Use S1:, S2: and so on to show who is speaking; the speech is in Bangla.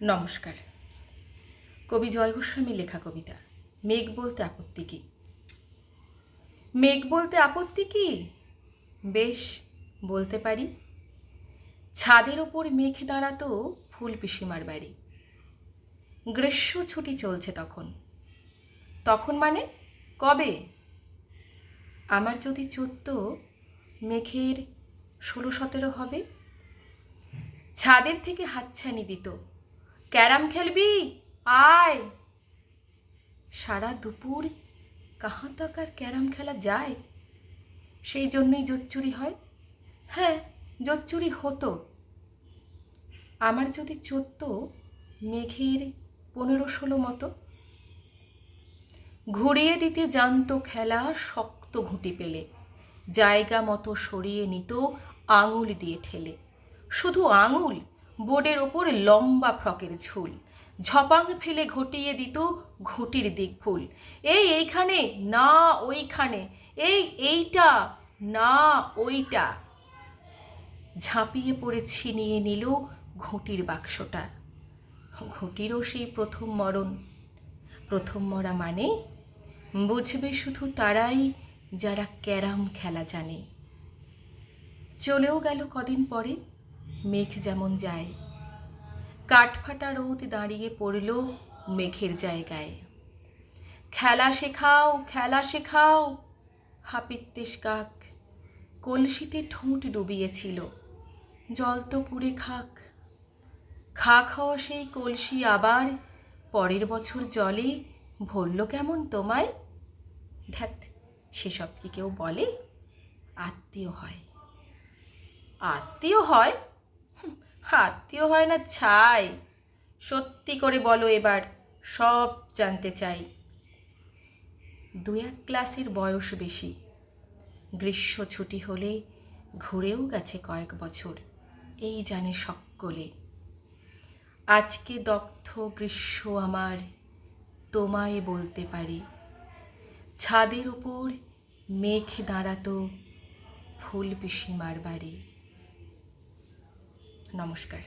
S1: নমস্কার। কবি জয় গোস্বামীর লেখা কবিতা মেঘ বলতে আপত্তি কি। মেঘ বলতে আপত্তি কি? বেশ, বলতে পারি। ছাদের ওপর মেঘ দাঁড়াতো ফুল পিসিমার বাড়ি। গ্রীষ্ম ছুটি চলছে তখন। তখন মানে কবে? আমার যদি 14, মেঘের 16-17 হবে। ছাদের থেকে হাতছানি দিত, ক্যারাম খেলবি, আয়। সারা দুপুর কাহাঁ তক আর ক্যারাম খেলা যায়। সেই জন্যই জোচ্চুরি হয়। হ্যাঁ, জোচ্চুরি হতো। আমার যদি 14, মেঘের 15-16 মতো। ঘুরিয়ে দিতে জানতো খেলা শক্ত ঘুঁটি পেলে, জায়গা মতো সরিয়ে নিত আঙুল দিয়ে ঠেলে। শুধু আঙুল, বোর্ডের ওপর লম্বা ফ্রকের ঝুল, ঝপাং ফেলে ঘটিয়ে দিত ঘুঁটির দিক ভুল। এইখানে না ওইখানে, এইটা না ওইটা। ঝাঁপিয়ে পড়ে ছিনিয়ে নিল ঘুঁটির বাক্সটা। ঘুঁটিরও সেই প্রথম মরণ। প্রথম মরা মানে বুঝবে শুধু তারাই যারা ক্যারাম খেলা জানে। চলেও গেল কদিন পরে, মেঘ যেমন যায়। কাঠফাটা রোদ দাঁড়িয়ে পড়ল মেঘের জায়গায়। খেলা শেখাও, খেলা শেখাও, হাপিত্যেশ কাক কলসিতে ঠোঁট ডুবিয়েছিল। জল তো পুড়ে খাক। খা খাওয়া সেই কলসি আবার পরের বছর জলে ভরল কেমন তোমায়? ধ্যাত, সেসব কি কেউ বলে? আত্মীয় হয়। আত্মীয় হয়? আত্মীয় হয় না ছাই। সত্যি করে বলো এবার, সব জানতে চাই। 2-1 ক্লাসের বয়স বেশি। গ্রীষ্ম ছুটি হলে ঘুরেও গেছে কয়েক বছর, এই জানে সকলে। আজকে দগ্ধ গ্রীষ্ম আমার, তোমায় বলতে পারি। ছাদের উপর মেঘ দাঁড়াতো ফুল পিসিমার বাড়ি। নমস্কার।